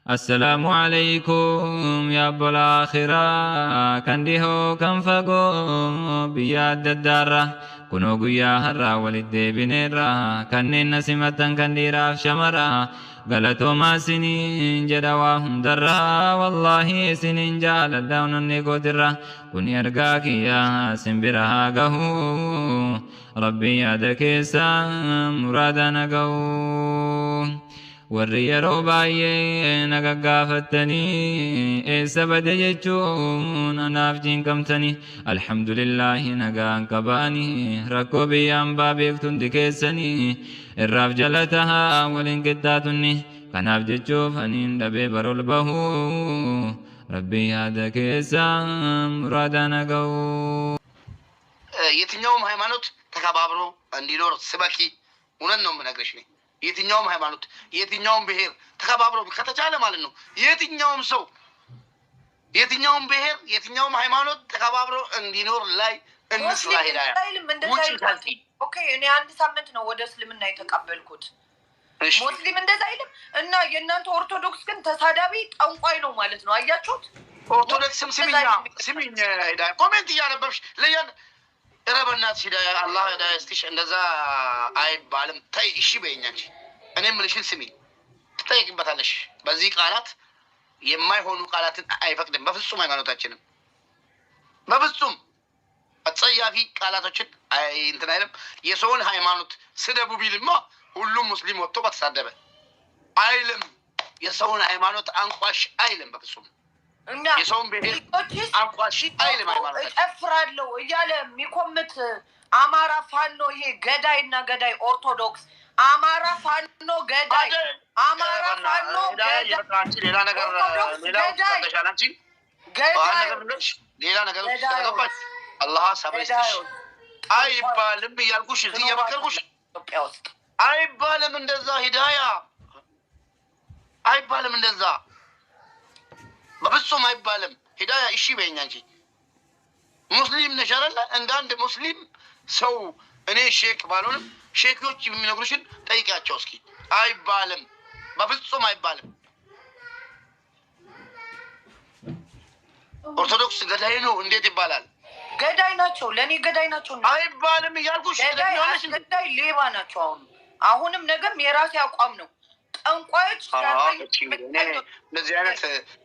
السلام عليكم يا أبو الآخرة كنديه كم فقو بياد الدارة كنو قيا هرا ولدي بنيرا كنين نسمة كنديرا في شمرا قالتو ما سنين جدواهم درا والله سنين جال الدون النيقو درا كن يرقاك يا سنبرها قهو ربي يادك سام مرادنا قهو warri yeroo baay'ee na gaggaafattanii eessa bade jechuun anaaf jinqamtanii alhamdulillaahi nagaan qabaanii rakkoo biyyaan baa beektundi keessanii irraaf jala tahaa waliin qixxaatunni kanaaf jechuuf aniin dhabee barol bahuu rabbii yaada keessaa muraada naga'u የትኛውም ሃይማኖት ተከባብሮ እንዲኖር ስበኪ። እውነት ነው የምነግርሽ እኔ የትኛውም ሃይማኖት የትኛውም ብሔር ተከባብሮ ከተቻለ ማለት ነው። የትኛውም ሰው የትኛውም ብሔር የትኛውም ሃይማኖት ተከባብሮ እንዲኖር ላይ እንስራ። ኦኬ እኔ አንድ ሳምንት ነው ወደ እስልምና የተቀበልኩት። ሙስሊም እንደዛ አይልም እና የእናንተ ኦርቶዶክስ ግን ተሳዳቢ ጠንቋይ ነው ማለት ነው። አያችሁት? ኦርቶዶክስም ስሚኝ ሄዳ ኮሜንት እያነበብሽ ለያን ረበናት ሂዳ አላህ ሄዳ እስቲሽ እንደዛ አይባልም። ተይ እሺ በይኝ እንጂ እኔ ምልሽን ስሚ ትጠይቅበታለሽ። በዚህ ቃላት የማይሆኑ ቃላትን አይፈቅድም በፍጹም ሃይማኖታችንም። በፍጹም አጸያፊ ቃላቶችን እንትን አይልም። የሰውን ሃይማኖት ስደቡ ቢልማ ሁሉም ሙስሊም ወጥቶ በተሳደበ አይልም። የሰውን ሃይማኖት አንቋሽ አይልም በፍጹም። የሰውን ብሔር አንቋሽ አይልም። ሃይማኖት እጨፍራለሁ እያለ የሚኮምት አማራ ፋኖ ይሄ ገዳይና ገዳይ ኦርቶዶክስ አማራ ፋኖ ገዳይ አማራ ፋኖ ገዳይ ሌላ ነገር ሌላ ነገር ተገባች። አላህ ሰብስሽ አይባልም እያልኩሽ እዚህ እየመከርኩሽ አይባልም እንደዛ ሂዳያ አይባልም እንደዛ በፍጹም አይባልም። ሂዳያ እሺ በይኝ እንጂ ሙስሊም ነሽ አይደለ? እንደ አንድ ሙስሊም ሰው እኔ ሼክ ባልሆንም ሼኮች የሚነግሩሽን ጠይቂያቸው እስኪ። አይባልም በፍጹም አይባልም። ኦርቶዶክስ ገዳይ ነው እንዴት ይባላል? ገዳይ ናቸው፣ ለኔ ገዳይ ናቸው አይባልም እያልኩሽ። ገዳይ ሌባ ናቸው። አሁንም ነገም የራሴ አቋም ነው። ጠንቋዮች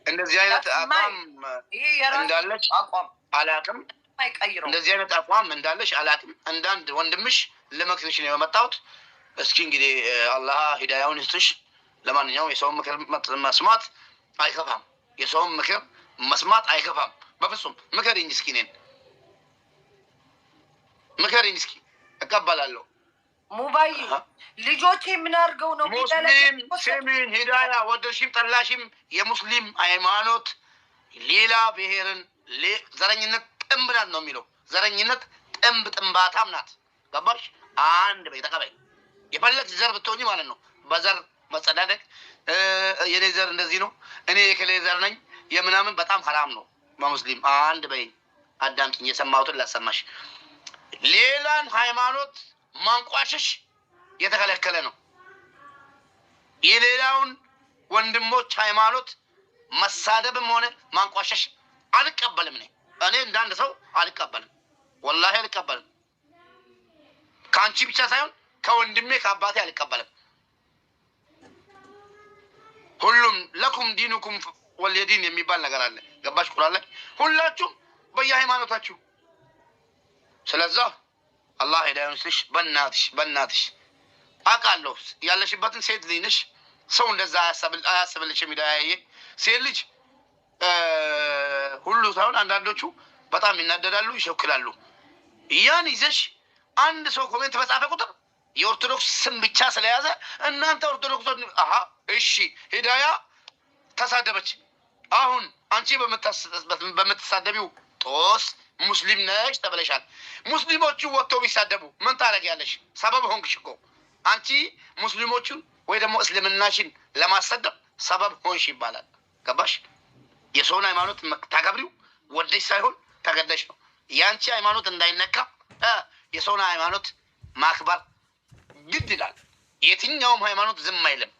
እንደዚህ አይነት አቋም እንዳለች አላቅም። እንደዚህ አይነት አቋም እንዳለሽ አላቅም። እንዳንድ ወንድምሽ ለመክርሽ ነው የመጣሁት። እስኪ እንግዲህ አላህ ሂዳያውን ይስጥሽ። ለማንኛውም የሰውን ምክር መስማት አይከፋም። የሰውን ምክር መስማት አይከፋም በፍጹም። ምከሪኝ እስኪ፣ እኔን ምከሪኝ እስኪ፣ እቀበላለሁ። ሙባይ ልጆቼ ምን አድርገው ነው? ሙስሊም ስሚን ሂዳያ ወደድሽም ጠላሽም የሙስሊም ሃይማኖት ሌላ ብሔርን ዘረኝነት ጥንብ ናት ነው የሚለው። ዘረኝነት ጥንብ ጥንባታም ናት። ገባሽ? አንድ በይ ተቀበይ። የፈለግሽ ዘር ብትሆኚ ማለት ነው። በዘር መጸዳደቅ የኔ ዘር እንደዚህ ነው እኔ የከሌ ዘር ነኝ የምናምን በጣም ሐራም ነው በሙስሊም። አንድ በይ አዳምጪኝ፣ የሰማሁትን ላሰማሽ። ሌላን ሃይማኖት ማንቋሸሽ የተከለከለ ነው። የሌላውን ወንድሞች ሃይማኖት መሳደብም ሆነ ማንቋሸሽ አልቀበልም። እኔ እንዳንድ ሰው አልቀበልም፣ ወላሂ አልቀበልም። ከአንቺ ብቻ ሳይሆን ከወንድሜ ከአባቴ አልቀበልም። ሁሉም ለኩም ዲኑኩም ወልየዲን የሚባል ነገር አለ። ገባሽ? ቁርአን ላይ ሁላችሁም በየሃይማኖታችሁ። ስለዛ አላህ ሂዳያውን ይስጥሽ። በእናትሽ አውቃለሁ ያለሽበትን ሴት ልጅ ነሽ። ሰው እንደዛ አያስብልሽም። ሂዳያዬ ሴት ልጅ ሁሉ ሳይሆን አንዳንዶቹ በጣም ይናደዳሉ፣ ይሸክላሉ። ያን ይዘሽ አንድ ሰው ኮሜንት በጻፈ ቁጥር የኦርቶዶክስ ስም ብቻ ስለያዘ እናንተ ኦርቶዶክሶች እሺ ሂዳያ ተሳደበች። አሁን አንቺ በምትሳደቢው ጦስ ሙስሊም ነሽ ተብለሻል። ሙስሊሞቹ ወጥተው ቢሳደቡ ምን ታደርጊያለሽ? ሰበብ ሆንክሽ እኮ አንቺ ሙስሊሞቹን ወይ ደግሞ እስልምናሽን ለማሰደብ ሰበብ ሆንሽ ይባላል። ገባሽ? የሰውን ሃይማኖት ታከብሪው ወደሽ ሳይሆን ተገደሽ ነው። ያንቺ ሃይማኖት እንዳይነካ የሰውን ሃይማኖት ማክበር ግድ ይላል። የትኛውም ሃይማኖት ዝም አይልም።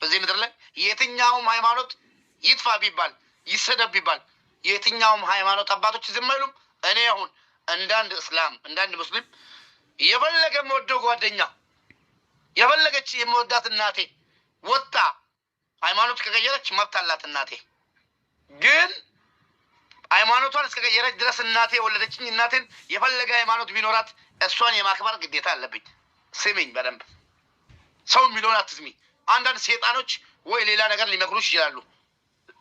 በዚህ ምድር ላይ የትኛውም ሃይማኖት ይጥፋ ቢባል ይሰደብ ቢባል የትኛውም ሃይማኖት አባቶች ዝም አይሉም። እኔ አሁን እንዳንድ እስላም እንዳንድ ሙስሊም የፈለገ የምወደው ጓደኛ የፈለገች የምወዳት እናቴ ወጣ ሃይማኖት ከቀየረች መብት አላት እናቴ። ግን ሃይማኖቷን እስከቀየረች ድረስ እናቴ የወለደችኝ እናቴን የፈለገ ሃይማኖት ቢኖራት እሷን የማክበር ግዴታ አለብኝ። ስሚኝ በደንብ ሰው የሚለውን አትስሚ። አንዳንድ ሴጣኖች ወይ ሌላ ነገር ሊመክሩሽ ይችላሉ፣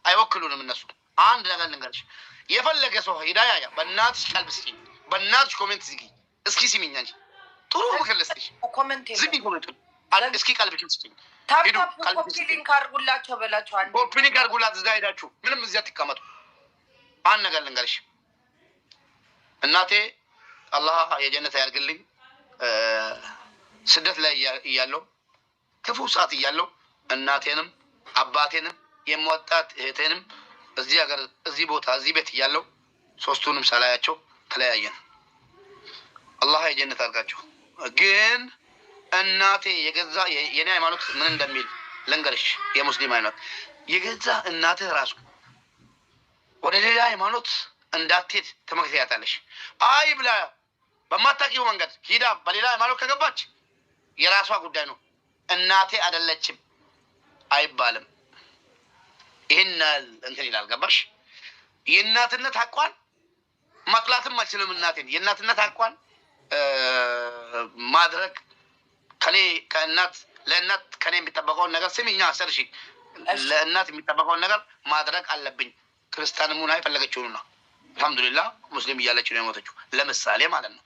አይወክሉንም እነሱ። አንድ ነገር ልንገርሽ፣ የፈለገ ሰው ሂዳያ በእናትሽ ቀልብ እስኪ በእናትሽ ኮሜንት ዝጊ እስኪ ስሚኝ እንጂ ጥሩ ምክር ልስጥሽ። ዝጊ ኮሜንቱን እስኪ ቀልብሽን ስጪኝ። ሄዱ ኮፒ ሊንክ አድርጉላቸው በላቸው። አንዴ ኮፒ ሊንክ አድርጉላት። እዛ ሄዳችሁ ምንም እዚያ ትቀመጡ። አንድ ነገር ልንገርሽ እናቴ አላህ የጀነት ያርግልኝ። ስደት ላይ እያለሁ ክፉ ሰዓት እያለሁ እናቴንም አባቴንም የምወጣት እህቴንም እዚህ ሀገር እዚህ ቦታ እዚህ ቤት እያለሁ ሶስቱንም ሳላያቸው ተለያየን። አላህ የጀነት አድርጋቸው። ግን እናቴ የገዛ የኔ ሃይማኖት ምን እንደሚል ልንገርሽ። የሙስሊም ሃይማኖት የገዛ እናትህ ራሱ ወደ ሌላ ሃይማኖት እንዳትሄድ ትመክሪያታለሽ። አይ ብላ በማታውቂው መንገድ ሂዳ በሌላ ሃይማኖት ከገባች የራሷ ጉዳይ ነው። እናቴ አይደለችም አይባልም። ይህን እንትን ይላል። ገባሽ? የእናትነት ሐቋን መጥላትም አልችልም። እናቴን የእናትነት ሐቋን ማድረግ ከኔ ከእናት ለእናት ከኔ የሚጠበቀውን ነገር ስሚኛ ሰርሺ ለእናት የሚጠበቀውን ነገር ማድረግ አለብኝ። ክርስቲያንም ሆና የፈለገችውን ነው። አልሐምዱሊላህ ሙስሊም እያለች ነው የሞተችው። ለምሳሌ ማለት ነው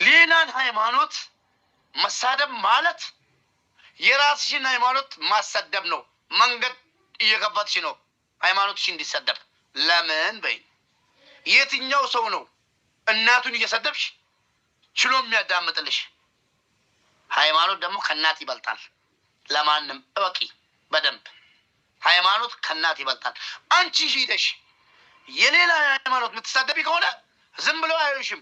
ሌላን ሃይማኖት መሳደብ ማለት የራስሽን ሃይማኖት ማሰደብ ነው። መንገድ እየከፈትሽ ነው ሃይማኖትሽ እንዲሰደብ። ለምን በይ የትኛው ሰው ነው እናቱን እየሰደብሽ ችሎ የሚያዳምጥልሽ? ሃይማኖት ደግሞ ከእናት ይበልጣል። ለማንም እወቂ በደንብ ሃይማኖት ከእናት ይበልጣል። አንቺ ሂደሽ የሌላ ሃይማኖት የምትሳደቢ ከሆነ ዝም ብለው አይሽም።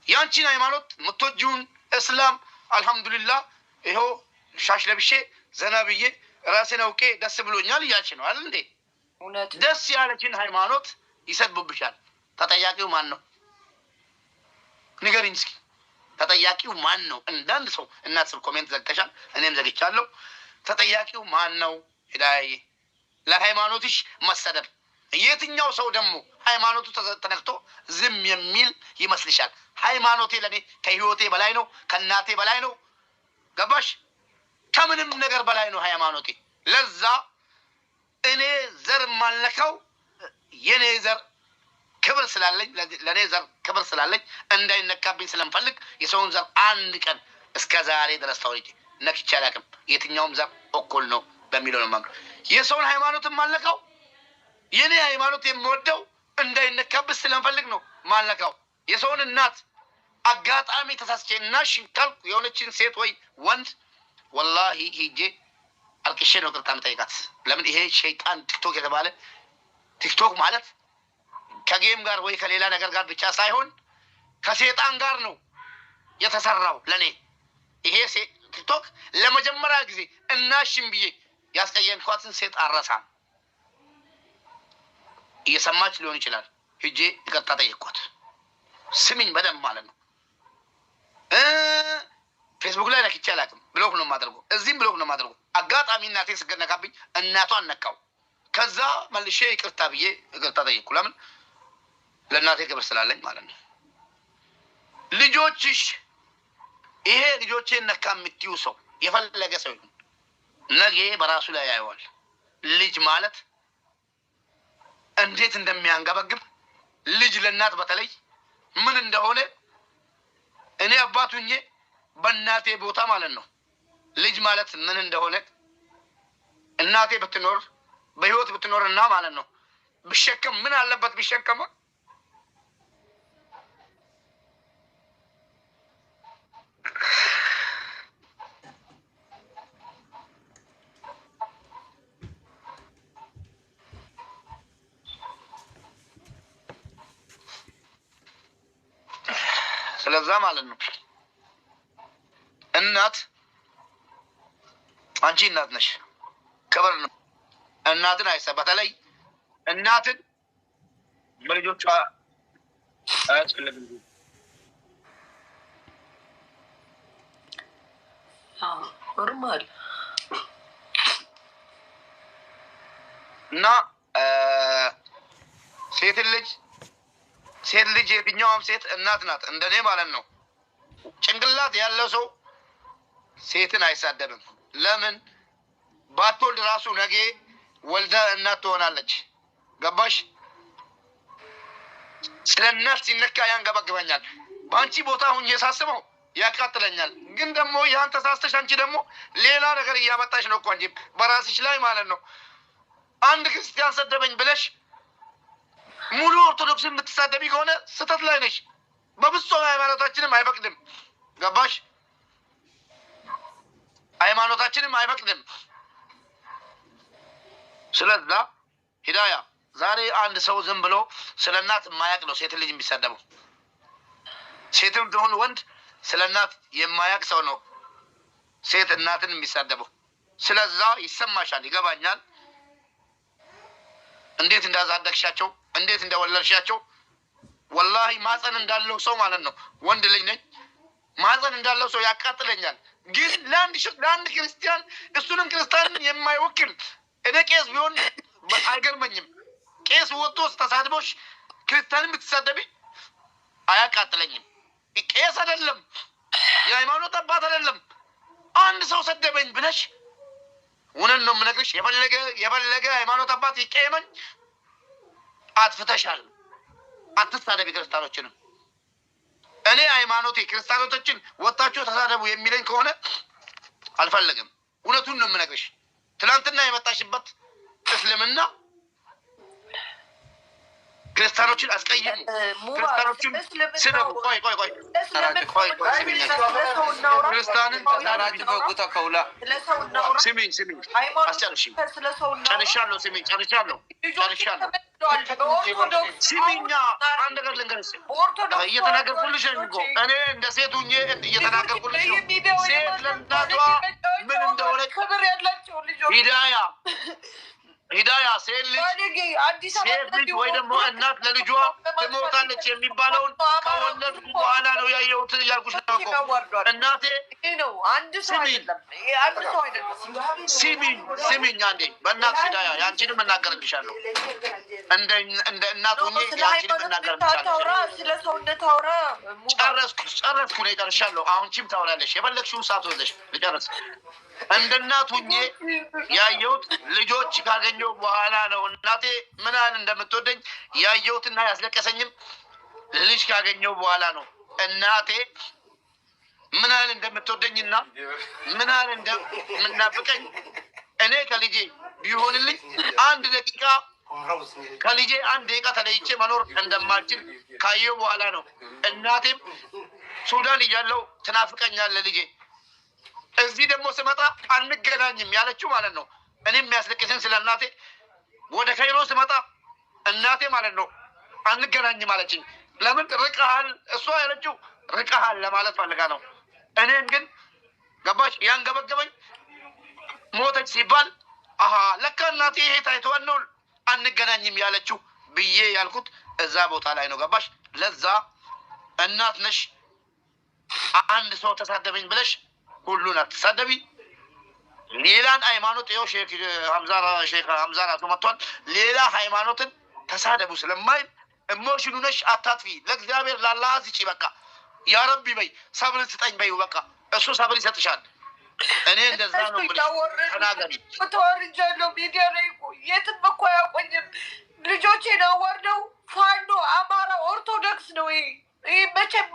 ያንቺን ሃይማኖት የምትወጂውን እስላም አልሐምዱሊላህ ይኸው ሻሽ ለብሼ ዘና ብዬ ራሴን አውቄ ደስ ብሎኛል እያልሽ ነው አይደል እንዴ? ደስ ያለችን ሃይማኖት ይሰድቡብሻል። ተጠያቂው ማን ነው? ንገሪኝ እስኪ። ተጠያቂው ማን ነው? እንዳንድ ሰው እናት ስም ኮሜንት ዘግተሻል፣ እኔም ዘግቻለሁ። ተጠያቂው ማን ነው? ሂዳዬ ለሃይማኖትሽ መሰደብ። የትኛው ሰው ደግሞ ሃይማኖቱ ተነክቶ ዝም የሚል ይመስልሻል? ሃይማኖቴ ለኔ ከህይወቴ በላይ ነው፣ ከእናቴ በላይ ነው። ገባሽ? ከምንም ነገር በላይ ነው ሃይማኖቴ። ለዛ እኔ ዘር ማልነካው የኔ ዘር ክብር ስላለኝ ለኔ ዘር ክብር ስላለኝ እንዳይነካብኝ ስለምፈልግ የሰውን ዘር አንድ ቀን እስከ ዛሬ ድረስ ተወልጄ ነክቼ አላውቅም። የትኛውም ዘር እኩል ነው በሚለው ነው የማምነው። የሰውን ሃይማኖት ማልነካው የኔ ሃይማኖት የምወደው እንዳይነካብኝ ስለምፈልግ ነው ማልነካው። የሰውን እናት አጋጣሚ ተሳስቼ እናሽ ካልኩ የሆነችን ሴት ወይ ወንድ ወላሂ ሂጄ አልቅሼ ነው ቅርታ የምጠይቃት። ለምን ይሄ ሸይጣን ቲክቶክ የተባለ ቲክቶክ ማለት ከጌም ጋር ወይ ከሌላ ነገር ጋር ብቻ ሳይሆን ከሴጣን ጋር ነው የተሰራው። ለኔ ይሄ ቲክቶክ ለመጀመሪያ ጊዜ እናሽም ብዬ ያስቀየምኳትን ሴት አረሳም። እየሰማች ሊሆን ይችላል። ሂጄ ይቅርታ ጠየቅኳት። ስሚኝ በደንብ ማለት ነው። ፌስቡክ ላይ ነክቼ አላውቅም። ብሎክ ነው የማደርገው፣ እዚህም ብሎክ ነው የማደርገው። አጋጣሚ እናቴን ስነካብኝ እናቷን ነካው። ከዛ መልሼ ይቅርታ ብዬ ይቅርታ ጠየቅኩ። ለምን? ለእናቴ ክብር ስላለኝ ማለት ነው። ልጆችሽ ይሄ ልጆቼን ነካ የምትዩ ሰው የፈለገ ሰው ይሁን ነገ በራሱ ላይ ያየዋል። ልጅ ማለት እንዴት እንደሚያንገበግብ ልጅ ለእናት በተለይ ምን እንደሆነ እኔ አባቱኜ በእናቴ ቦታ ማለት ነው ልጅ ማለት ምን እንደሆነ እናቴ ብትኖር በህይወት ብትኖርና ማለት ነው ብሸከም ምን አለበት ቢሸከማ። ስለዛ ማለት ነው እናት አንቺ እናት ነሽ፣ ክብር ነው። እናትን በተለይ እናትን በልጆቿ አያስፈልግም ኖርማል እና ሴት ልጅ የትኛውም ሴት እናት ናት እንደኔ ማለት ነው። ጭንቅላት ያለው ሰው ሴትን አይሳደብም። ለምን ባትወልድ ራሱ ነገ ወልዳ እናት ትሆናለች። ገባሽ? ስለ እናት ሲነካ ያንገበግበኛል። በአንቺ ቦታ ሁኜ ሳስበው ያቃጥለኛል። ግን ደግሞ ያን ተሳስተሽ አንቺ ደግሞ ሌላ ነገር እያመጣሽ ነው እኮ እንጂ በራስሽ ላይ ማለት ነው። አንድ ክርስቲያን ሰደበኝ ብለሽ ሙሉ ኦርቶዶክስን የምትሳደቢ ከሆነ ስህተት ላይ ነሽ። በፍጹም ሃይማኖታችንም አይፈቅድም። ገባሽ? ሃይማኖታችንም አይፈቅድም። ስለዛ ሂዳያ ዛሬ አንድ ሰው ዝም ብሎ ስለ እናት የማያውቅ ነው ሴት ልጅ የሚሳደበው። ሴትም ትሁን ወንድ ስለ እናት የማያውቅ ሰው ነው ሴት እናትን የሚሳደበው። ስለዛ ይሰማሻል፣ ይገባኛል። እንዴት እንዳዛደግሻቸው እንዴት እንደወለድሻቸው ወላሂ ማፀን እንዳለው ሰው ማለት ነው። ወንድ ልጅ ነኝ። ማፀን እንዳለው ሰው ያቃጥለኛል። ግን ለአንድ ክርስቲያን እሱንም ክርስቲያንን የማይወክል እኔ ቄስ ቢሆን አይገርመኝም። ቄስ ወጥቶ ተሳድቦሽ ክርስቲያንን ብትሳደቢ አያቃጥለኝም። ቄስ አይደለም፣ የሃይማኖት አባት አይደለም። አንድ ሰው ሰደበኝ ብለሽ እውነት ነው የምነግርሽ፣ የፈለገ ሃይማኖት አባት ይቀየመኝ፣ አጥፍተሻል። አትሳደቢ ክርስቲያኖችንም። እኔ ሃይማኖቴ ክርስቲያኖቶችን ወጣችሁ ተሳደቡ የሚለኝ ከሆነ አልፈለግም። እውነቱን ነው የምነግርሽ። ትናንትና የመጣሽበት እስልምና ክርስቲያኖችን አስቀይሙ፣ ክርስቲያኖችን ስደቡ። ቆይ ክርስቲያንን ተሳዳቢ ፈጉታ ከውላ ስሚኝ አስጨርሽኝ። ጨርሻለሁ። ስሚኛ አንድ ነገር ልንገርሽ፣ እየተናገርኩልሽ ነው። እኔ እንደ ሴት ሁኜ እየተናገርኩልሽ ነው። ሴት ለእናቷ ምን እንደሆነች ሂዳያ ሴት ልጅ ወይ ደግሞ እናት ለልጇ ትሞታለች የሚባለውን ከወለድኩ በኋላ ነው ያየሁት እያልኩሽ ነው እኮ እናቴ። ስሚኝ አንዴ በእናት ሂዳያ የአንቺንም እናገርልሻለሁ። እንደ እናት ሆኜ የአንቺንም እናገርልሻለሁ። ጨረስኩ ነው ጨርሻለሁ። አሁን ቺም ታወራለሽ የፈለግሽውን ሰዓት ወዘሽ ልጨርስ። እንደ እናት ሁኜ ያየሁት ልጆች ካገኘሁ በኋላ ነው። እናቴ ምን ያህል እንደምትወደኝ ያየሁትና ያስለቀሰኝም ልጅ ካገኘሁ በኋላ ነው። እናቴ ምን ያህል እንደምትወደኝና ምን ያህል እንደምናፍቀኝ እኔ ከልጄ ቢሆንልኝ አንድ ደቂቃ ተለይቼ መኖር እንደማልችል ካየሁ በኋላ ነው። እናቴም ሱዳን እያለሁ ትናፍቀኛለህ ልጄ፣ እዚህ ደግሞ ስመጣ አንገናኝም ያለችው ማለት ነው። እኔም የሚያስለቅሰኝ ስለ እናቴ ወደ ካይሮ ስመጣ እናቴ ማለት ነው አንገናኝም አለችኝ። ለምን ርቀሃል? እሷ ያለችው ርቀሃል ለማለት ፈልጋ ነው። እኔን ግን ገባሽ ያንገበገበኝ ሞተች ሲባል ለካ እናቴ ይሄ ታይተዋን ነው አንገናኝም ያለችው ብዬ ያልኩት እዛ ቦታ ላይ ነው። ገባሽ? ለዛ እናት ነሽ። አንድ ሰው ተሳደበኝ ብለሽ ሁሉን አትሳደቢ። ሌላን ሃይማኖት ይኸው ሼክ ሀምዛ ራሱ መጥቷል። ሌላ ሃይማኖትን ተሳደቡ ስለማይል እሞሽኑ ነሽ አታጥፊ። ለእግዚአብሔር ላላህ ስጪ። በቃ ያ ረቢ በይ፣ ሰብር ስጠኝ በይ። በቃ እሱ ሰብር ይሰጥሻል። እኔ እንደዛ ነው ብለሽ ተናገሪ። ተወርጃለሁ ሚዲያ ላይ የትም እኮ አያውቁኝም። ልጆቼን አዋርደው ፋኖ አማራ ኦርቶዶክስ ነው ይሄ መቼም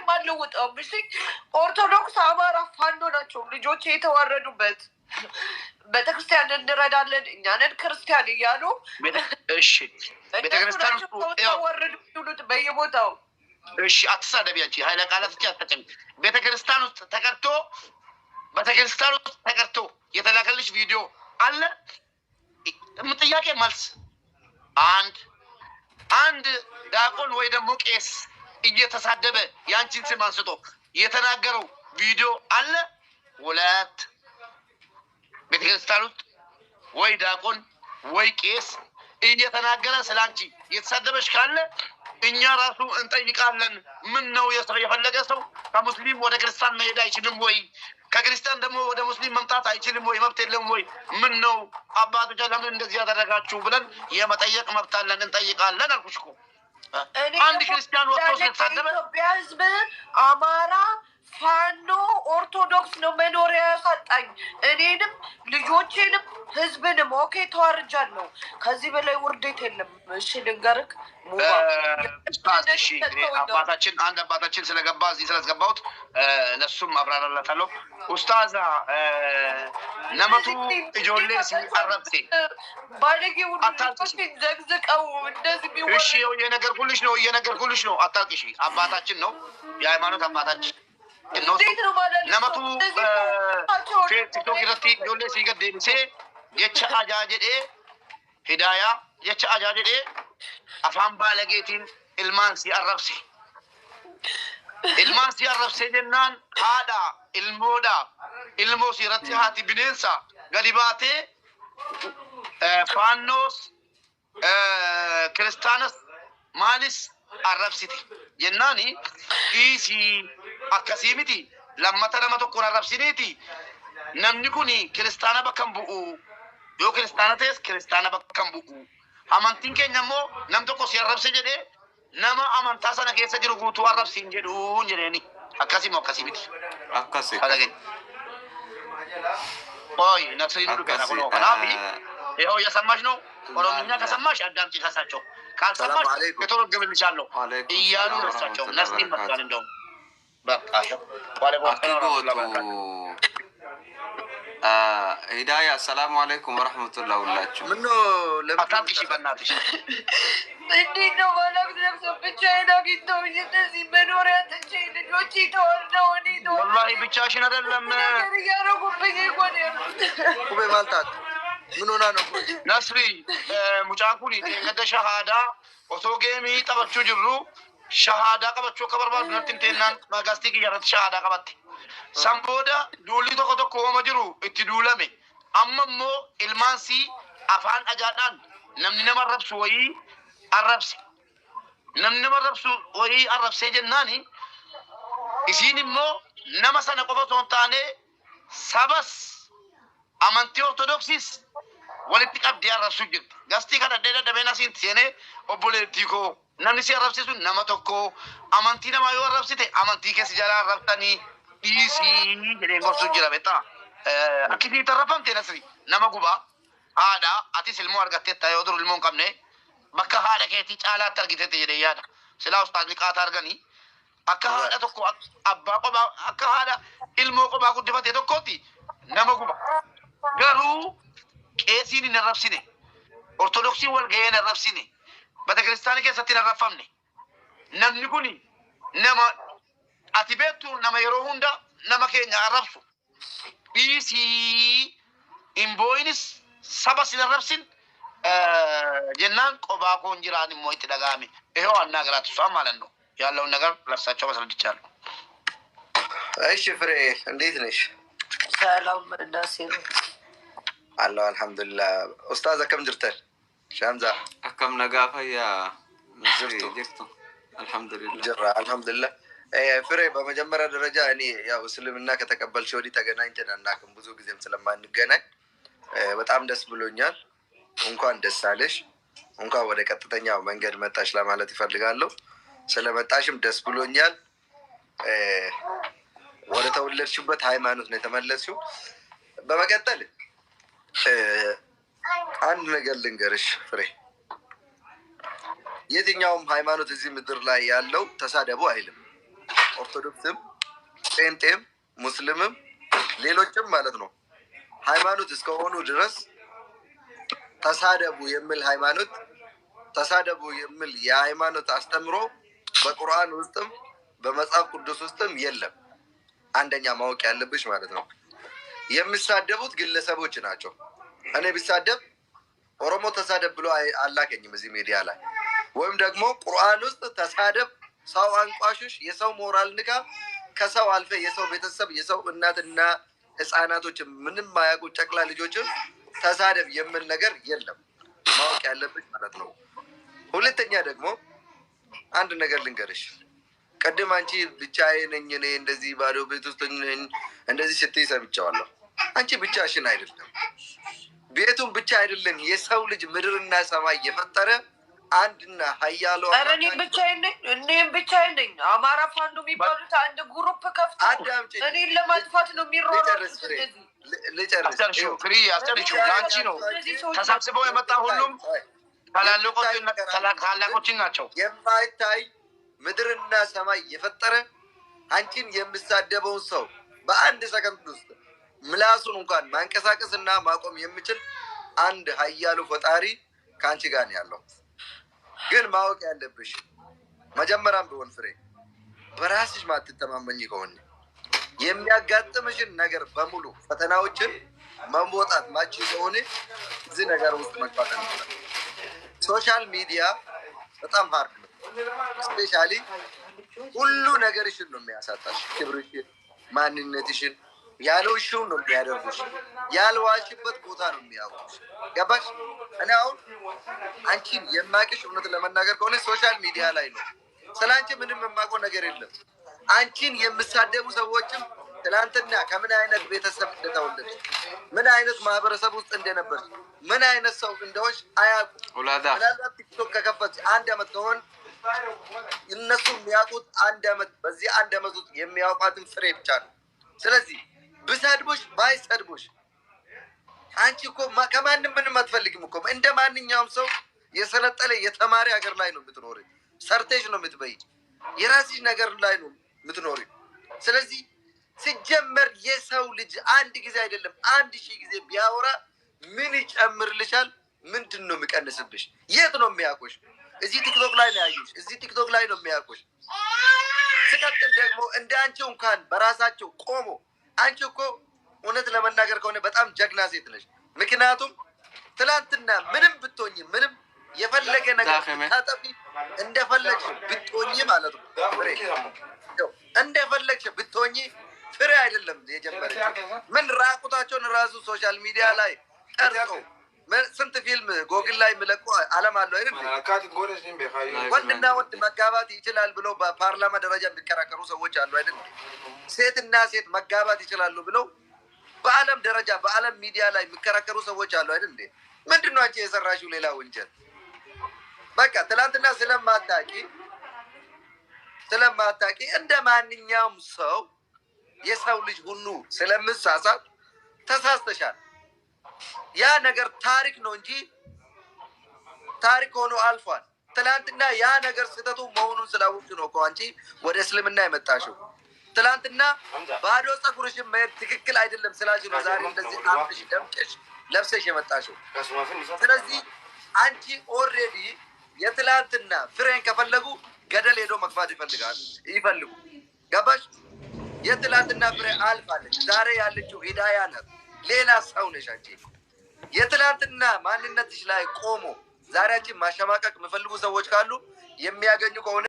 አልለውጠውም። እሺ ኦርቶዶክስ አማራ ፋኖ ናቸው ልጆቼ የተዋረዱበት። ቤተክርስቲያን እንረዳለን እኛንን ክርስቲያን እያሉ እሺ ቤተክርስቲያን ተወረዱ ይሉት በየቦታው። እሺ አትሳደቢ አንቺ ኃይለ ቃላት አትጠቀሚ። ቤተክርስቲያን ውስጥ ተቀርቶ የተላከልሽ ቪዲዮ አለ። ጥያቄ መልስ አንድ ዲያቆን ወይ ደግሞ ቄስ እየተሳደበ ያንቺን ስም አንስቶ የተናገረው ቪዲዮ አለ። ሁለት ቤተክርስቲያን ውስጥ ወይ ዳቆን ወይ ቄስ እየተናገረ ስላንቺ የተሳደበሽ ካለ እኛ ራሱ እንጠይቃለን። ምን ነው የፈለገ ሰው ከሙስሊም ወደ ክርስቲያን መሄድ አይችልም ወይ? ከክርስቲያን ደግሞ ወደ ሙስሊም መምጣት አይችልም ወይ? መብት የለም ወይ? ምን ነው አባቶች ለምን እንደዚህ ያደረጋችሁ ብለን የመጠየቅ መብት አለን፣ እንጠይቃለን አልኩሽ እኮ። አንድ ክርስቲያን ወጥቶ ስለተሳደበ ኢትዮጵያ ህዝብ አማራ ፋኖ ኦርቶዶክስ ነው መኖሪያ ያሳጣኝ እኔንም ልጆቼንም ህዝብንም። ኦኬ ተዋርጃለሁ። ከዚህ በላይ ውርደት የለም። እሺ ልንገርክ አባታችን አንድ አባታችን ስለገባ እዚህ ስለተገባሁት ለሱም አብራራላታለሁ። ኡስታዛ ነመቱ ኢጆሌ ሲቀረብሴ ባለጌ ውርደቶችን ዘግዝቀው እንደዚህ ቢሆን እሺ እየነገርኩልሽ ነው። አታልቅሽ። አባታችን ነው፣ የሃይማኖት አባታችን ነመቱ ቲክቶክ irratti ijoollee sii gad deebisee jecha ajaa jedhee hidaaya jecha ajaa jedhee afaan baalageetiin ilmaan si arrabse. Ilmaan si arrabsee jennaan haadha ilmoodha. Ilmoo si irratti haati bineensa gadi baatee faannoos kiristaanas maalis arrabsiti jennaani dhiisii akkasii miti. Lammata nama tokkoon arrabsineeti. Namni kun kiristaana bakka hin bu'u. Yoo kiristaana ta'es kiristaana bakka hin bu'u. Amantiin keenya immoo nam tokko si arrabse jedhee nama amantaa sana keessa jiru guutuu arrabsiin jedhuun jedheeni. Akkasii moo akkasii miti? Akkasii. Oy ነፍሴን ሁሉ ከናቆ ከናቢ ይኸው እየሰማሽ ነው። ኦሮምኛ ከሰማሽ አዳምጪ። ከሳቸው ካልሰማሽ የተረጎምልሻለሁ እያሉ እሳቸው ነፍሴ ይመስላል እንደውም በቃ ሂዳያ አሰላሙ አለይኩም ወረሕመቱላህ ሁላችሁ። ምነው ለምታምጪ በእናትሽ እንዴት ነው ባላግ ለብሶ ብቻዬን አግኝተውኝ እንደዚህ መኖሪያ ትቼ ልጆቼ ተወልደው እኔ ወላሂ ብቻሽን አይደለም እያደረጉብኝ ይሆን ያሉት ኩቤ ማልታት ምን ሆና ነው ነስሪ ሙጫኩኒ ገደ ሸሃዳ ኦቶ ጌሚ ጠበቹ ጅሩ ሸሃዳ ቀበቹ ከበርባር ነትንቴናን ማጋስቲክ ያረት ሸሃዳ ቀበቴ ሰምቦዳ ዱሊ ቶኮ ቶኮ ወመጅሩ እቲ ዱለሜ አመሞ ኢልማንሲ አፋን አጃዳን ነምኒ ነመረብሱ ወይ አረብሲ ነምኒ ነመረብሱ ወይ አረብሴ ጀናኒ isiin immoo nama sana qofa osoo hin taane sabas amantii ortodoksiis walitti qabdee arrabsuu jirti. Gastii kana dadhabeen asiin seenee obboleettii koo namni si arrabsiisu nama tokko amantii namaa yoo arrabsite amantii keessa jala arrabtanii dhiisii jedheen gorsuu jira beektaa. Akkasii tarrafamte nasri nama gubaa haadha atis ilmoo argatteetta yoo dur ilmoo hin qabne bakka haadha keetii caalaatti argiteette jedhee yaada. Silaa ustaadni qaataa arganii akka haadha tokko abbaa qophaa akka haadha ilmoo qophaa guddifate tokkotti nama guba. Garuu qeesiin hin arrabsine, ortodoksiin wal ga'ee hin arrabsine, betekiristaanii keessatti hin arrabfamne. Namni kun nama ati beektu nama yeroo hunda nama keenya arrabsu. Dhiisii hin boo'inis sabas hin arrabsin jennaan qophaa koon jiraan immoo itti dhaga'ame. Ehoo annaa garaatu isaa maalan ነው ያለውን ነገር ለእርሳቸው ማስረድቻለሁ። እሺ ፍሬ እንዴት ነሽ? ሰላም እንደሴሩ አለሁ አልሐምዱሊላህ። ኡስታዝ አከም ጅርተን ሻምዛ አከም ነጋፈያ ጅርቱ አልሐምዱሊላህ ጅራ አልሐምዱሊላህ። ፍሬ በመጀመሪያ ደረጃ እኔ ያው እስልምና ከተቀበልሽ ወዲህ ተገናኝተን አናውቅም። ብዙ ጊዜም ስለማንገናኝ በጣም ደስ ብሎኛል። እንኳን ደስ አለሽ። እንኳን ወደ ቀጥተኛው መንገድ መጣሽ ለማለት ይፈልጋለሁ። ስለመጣሽም ደስ ብሎኛል። ወደ ተወለድሽበት ሃይማኖት ነው የተመለስሽው። በመቀጠል አንድ ነገር ልንገርሽ ፍሬ፣ የትኛውም ሃይማኖት እዚህ ምድር ላይ ያለው ተሳደቡ አይልም። ኦርቶዶክስም፣ ጴንጤም፣ ሙስሊምም ሌሎችም ማለት ነው ሃይማኖት እስከሆኑ ድረስ ተሳደቡ የሚል ሃይማኖት ተሳደቡ የሚል የሃይማኖት አስተምሮ በቁርአን ውስጥም በመጽሐፍ ቅዱስ ውስጥም የለም። አንደኛ ማወቅ ያለብሽ ማለት ነው የሚሳደቡት ግለሰቦች ናቸው። እኔ ቢሳደብ ኦሮሞ ተሳደብ ብሎ አላከኝም እዚህ ሚዲያ ላይ፣ ወይም ደግሞ ቁርአን ውስጥ ተሳደብ፣ ሰው አንቋሽሽ፣ የሰው ሞራል ንካ፣ ከሰው አልፈ የሰው ቤተሰብ የሰው እናትና ህፃናቶች ምንም ማያውቁ ጨቅላ ልጆችን ተሳደብ የሚል ነገር የለም። ማወቅ ያለብሽ ማለት ነው። ሁለተኛ ደግሞ አንድ ነገር ልንገርሽ። ቀደም አንቺ ብቻዬ ነኝ እኔ እንደዚህ ባዶ ቤት ውስጥ እንደዚህ ስትይ ሰምቻለሁ። አንቺ ብቻሽን አይደለም፣ ቤቱን ብቻ አይደለም፣ የሰው ልጅ ምድርና ሰማይ የፈጠረ አንድና ኃያሉ እኔም ብቻዬን ነኝ። አማራ ፋኖ የሚባሉት አንድ ግሩፕ ከፍተው እኔን ለማጥፋት ነው የሚሯሯጡት። ልጨርስ ፍሪ አስጨርሽው። ለአንቺ ነው ተሰብስበው የመጣ ሁሉም ታላቆችን ናቸው። የማይታይ ምድርና ሰማይ የፈጠረ አንቺን የምሳደበውን ሰው በአንድ ሰከንድ ውስጥ ምላሱን እንኳን ማንቀሳቀስ እና ማቆም የሚችል አንድ ኃያሉ ፈጣሪ ከአንቺ ጋር ነው ያለው። ግን ማወቅ ያለብሽ መጀመሪያም ቢሆን ፍሬ በራስሽ ማትተማመኝ ከሆነ የሚያጋጥምሽን ነገር በሙሉ ፈተናዎችን መወጣት ማቺ ከሆነ እዚህ ነገር ውስጥ መግባት አንችልም። ሶሻል ሚዲያ በጣም ሀርድ ነው። ስፔሻሊ ሁሉ ነገርሽን ነው የሚያሳጣሽ። ክብርሽን፣ ማንነትሽን ያልዋሽውን ነው የሚያደርጉሽ። ያልዋሽበት ቦታ ነው የሚያውቁሽ። ገባሽ? እኔ አሁን አንቺን የማቅሽ እውነት ለመናገር ከሆነ ሶሻል ሚዲያ ላይ ነው። ስለ አንቺ ምንም የማውቀው ነገር የለም። አንቺን የምሳደቡ ሰዎችም ትናንትና ከምን አይነት ቤተሰብ እንደተወለድሽ፣ ምን አይነት ማህበረሰብ ውስጥ እንደነበርሽ፣ ምን አይነት ሰው እንደሆንሽ አያውቁም። ምናልባት ቲክቶክ ከከፈትሽ 1 ዓመት ከሆን እነሱ የሚያውቁት 1 ዓመት፣ በዚህ 1 ዓመት ውስጥ የሚያውቋትን ፍሬ ብቻ ነው። ስለዚህ ብሰድቦሽ ባይሰድቦሽ አንቺ እኮ ከማንም ምንም አትፈልግም እኮ። እንደ ማንኛውም ሰው የሰለጠነ የተማሪ ሀገር ላይ ነው የምትኖሪ። ሰርተሽ ነው የምትበይ። የራስሽ ነገር ላይ ነው የምትኖሪ። ስለዚህ ሲጀመር የሰው ልጅ አንድ ጊዜ አይደለም 1000 ጊዜ ቢያወራ ምን ይጨምርልሻል? ምንድን ነው የሚቀንስብሽ? የት ነው የሚያውቁሽ? እዚህ ቲክቶክ ላይ ነው ያዩሽ። እዚህ ቲክቶክ ላይ ነው የሚያውቁሽ። ስቀጥል ደግሞ እንደ አንቺ እንኳን በራሳቸው ቆሞ አንቺ እኮ እውነት ለመናገር ከሆነ በጣም ጀግና ሴት ነሽ። ምክንያቱም ትላንትና ምንም ብትሆኝ ምንም የፈለገ ነገር ታጠፊ እንደፈለግሽ ብትሆኝ ማለት ነው እንደፈለግሽ ብትሆኝ ፍሬ አይደለም የጀመረች። ምን ራቁታቸውን ራሱ ሶሻል ሚዲያ ላይ ቀርጾ ስንት ፊልም ጎግል ላይ የሚለቁ አለም አሉ አይደል? ወንድና ወንድ መጋባት ይችላል ብለው በፓርላማ ደረጃ የሚከራከሩ ሰዎች አሉ አይደል? ሴትና ሴት መጋባት ይችላሉ ብለው በአለም ደረጃ በአለም ሚዲያ ላይ የሚከራከሩ ሰዎች አሉ አይደል? ምንድን ነው አንቺ የሰራሽው ሌላ ወንጀል? በቃ ትላንትና ስለማታቂ እንደ ማንኛውም ሰው የሰው ልጅ ሁሉ ስለምሳሳት ተሳስተሻል። ያ ነገር ታሪክ ነው እንጂ ታሪክ ሆኖ አልፏል። ትላንትና ያ ነገር ስህተቱ መሆኑን ስላወቅሽ ነው እኮ አንቺ ወደ እስልምና የመጣሽው። ትላንትና ባዶ ፀጉርሽን መሄድ ትክክል አይደለም ስላልሽ ነው ዛሬ እንደዚህ አምጥሽ ደምቀሽ ለብሰሽ የመጣሽው። ስለዚህ አንቺ ኦልሬዲ የትላንትና ፍሬን ከፈለጉ ገደል ሄዶ መግባት ይፈልጉ። ገባሽ? የትላንትና ፍሬ አልፋለች። ዛሬ ያለችው ሂዳያ ናት። ሌላ ሰው ነሽ አንቺ። የትላንትና ማንነትሽ ላይ ቆሞ ዛሬ አንቺ ማሸማቀቅ የሚፈልጉ ሰዎች ካሉ የሚያገኙ ከሆነ